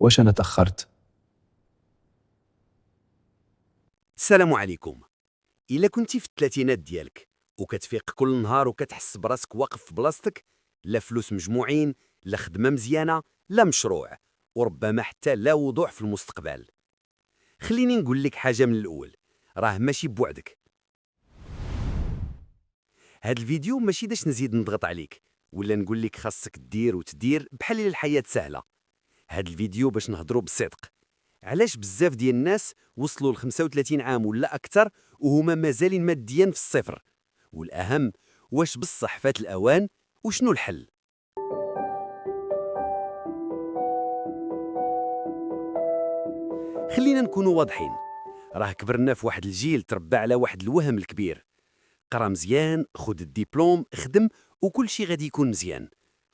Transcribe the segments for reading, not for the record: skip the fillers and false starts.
واش أنا تأخرت؟ السلام عليكم. إلا كنتي في الثلاثينات ديالك وكتفيق كل نهار وكتحس براسك واقف في بلاصتك، لا فلوس مجموعين، لا خدمة مزيانة، لا مشروع، وربما حتى لا وضوح في المستقبل، خليني نقول لك حاجة من الأول، راه ماشي بوعدك. هاد الفيديو ماشي باش نزيد نضغط عليك ولا نقول لك خاصك دير وتدير بحال الحياة سهلة. هاد الفيديو باش نهضروا بالصدق. علاش بزاف ديال الناس وصلوا ل 35 عام ولا أكثر وهما مازالين ماديا في الصفر؟ والأهم، واش بصح فات الأوان؟ وشنو الحل؟ خلينا نكونوا واضحين، راه كبرنا في واحد الجيل تربى على واحد الوهم الكبير: قرا مزيان، خد الدبلوم، خدم، وكل شيء غادي يكون مزيان.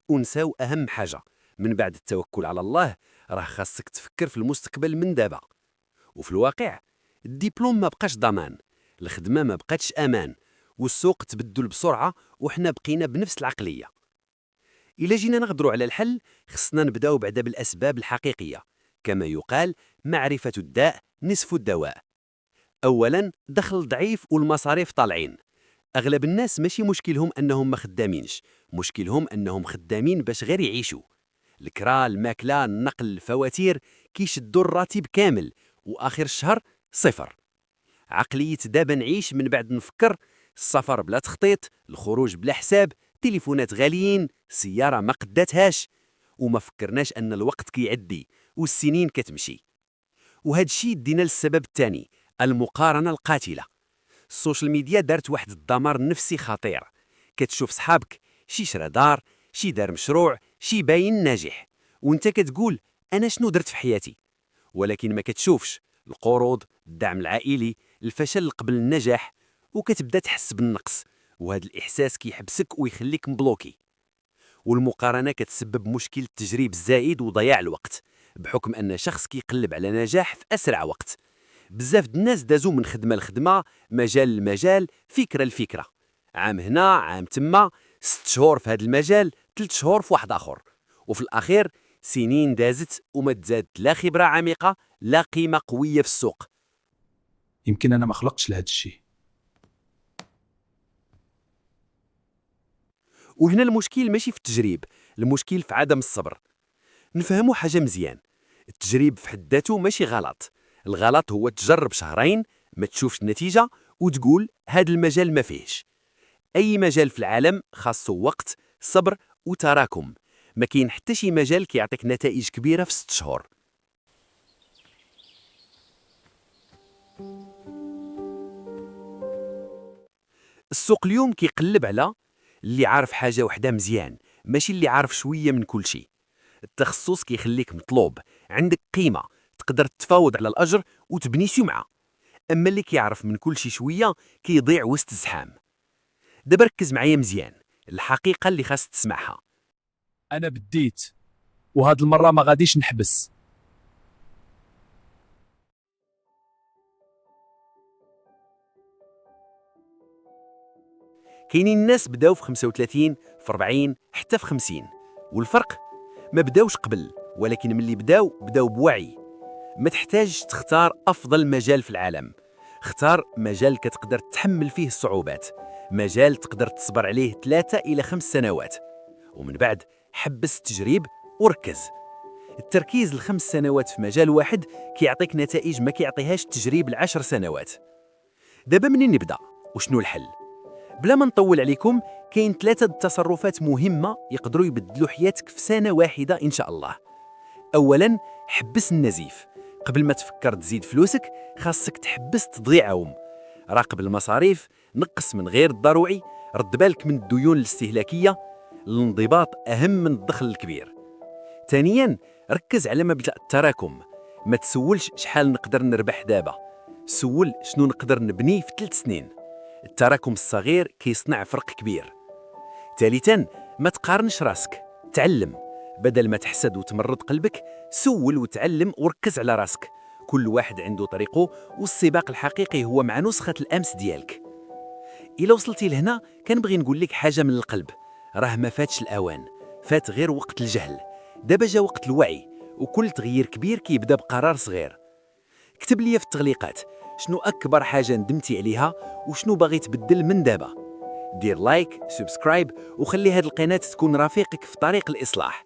ونساو أهم حاجة، من بعد التوكل على الله راه خاصك تفكر في المستقبل من دابا. وفي الواقع الدبلوم ما بقاش ضمان، الخدمة ما بقاتش أمان، والسوق تبدل بسرعة وحنا بقينا بنفس العقلية. إلا جينا نغدروا على الحل، خصنا نبداو بعدا بالأسباب الحقيقية. كما يقال: معرفة الداء نصف الدواء. أولا، دخل ضعيف والمصاريف طالعين. أغلب الناس ماشي مشكلهم أنهم ما خدامينش، مشكلهم أنهم خدامين باش غير يعيشوا. الكرا، الماكلة، النقل، الفواتير كيشدوا الراتب كامل، وآخر الشهر صفر. عقلية دابا نعيش من بعد نفكر، السفر بلا تخطيط، الخروج بلا حساب، تليفونات غاليين، سيارة ما قداتهاش، وما فكرناش أن الوقت كيعدي والسنين كتمشي. وهذا الشيء يدينا للسبب الثاني: المقارنة القاتلة. السوشيال ميديا دارت واحد الدمار نفسي خطير. كتشوف صحابك، شي شرا دار، شي دار مشروع، شي باين ناجح، وانت كتقول أنا شنو درت في حياتي؟ ولكن ما كتشوفش القروض، الدعم العائلي، الفشل قبل النجاح، وكتبدا تحس بالنقص، وهذا الإحساس كيحبسك ويخليك مبلوكي. والمقارنة كتسبب مشكل التجريب الزائد وضياع الوقت، بحكم أن شخص كيقلب على نجاح في أسرع وقت. بزاف د الناس دازوا من خدمة لخدمة، مجال لمجال، فكرة لفكرة، عام هنا عام تما، 6 شهور في هذا المجال، 3 شهور في واحد آخر، وفي الأخير سنين دازت وما تزادت لا خبرة عميقة لا قيمة قوية في السوق. يمكن أنا ما خلقتش لهذا الشيء. وهنا المشكل ماشي في التجريب، المشكل في عدم الصبر. نفهموا حاجة مزيان: التجريب في حد ذاته ماشي غلط. الغلط هو تجرب شهرين، ما تشوفش النتيجة، وتقول هذا المجال ما فيهش. أي مجال في العالم خاصه وقت، صبر، وتراكم. ما كاين حتى شي مجال كيعطيك نتائج كبيرة في 6 شهور. السوق اليوم كيقلب على اللي عارف حاجة وحدة مزيان، ماشي اللي عارف شوية من كل شيء. التخصص كيخليك مطلوب، عندك قيمة، تقدر تفاوض على الأجر وتبني سمعة. أما اللي كيعرف من كل شيء شوية كيضيع وسط الزحام. دابا ركز معايا مزيان، الحقيقة اللي خاص تسمعها: أنا بديت، وهاد المرة ما غاديش نحبس. كاينين الناس بداو في 35، في 40، حتى في 50، والفرق ما بداوش قبل، ولكن ملي بداو بوعي. ما تحتاج تختار أفضل مجال في العالم، اختار مجال كتقدر تحمل فيه الصعوبات، مجال تقدر تصبر عليه 3 إلى 5 سنوات، ومن بعد حبس التجريب وركز. التركيز ل5 سنوات في مجال واحد كيعطيك نتائج ما كيعطيهاش التجريب ل10 سنوات. دابا منين نبدا وشنو الحل؟ بلا ما نطول عليكم، كاين 3 تصرفات مهمة يقدروا يبدلوا حياتك في سنة واحدة إن شاء الله. أولاً، حبس النزيف. قبل ما تفكر تزيد فلوسك، خاصك تحبس تضيعهم. راقب المصاريف، نقص من غير الضروري، رد بالك من الديون الاستهلاكية. الانضباط أهم من الدخل الكبير. ثانياً، ركز على مبدأ التراكم. ما تسولش شحال نقدر نربح دابا، سول شنو نقدر نبني في 3 سنين. التراكم الصغير كيصنع فرق كبير. ثالثاً، ما تقارنش راسك، تعلم. بدل ما تحسد وتمرض قلبك، سول وتعلم وركز على راسك. كل واحد عنده طريقه، والسباق الحقيقي هو مع نسخة الأمس ديالك. إلا وصلتي لهنا، كنبغي نقول لك حاجة من القلب: راه ما فاتش الأوان، فات غير وقت الجهل. دابا جا وقت الوعي، وكل تغيير كبير كيبدا بقرار صغير. اكتب لي في التعليقات شنو أكبر حاجة ندمتي عليها وشنو باغي تبدل من دابا. دير لايك، سبسكرايب، وخلي هاد القناة تكون رفيقك في طريق الإصلاح.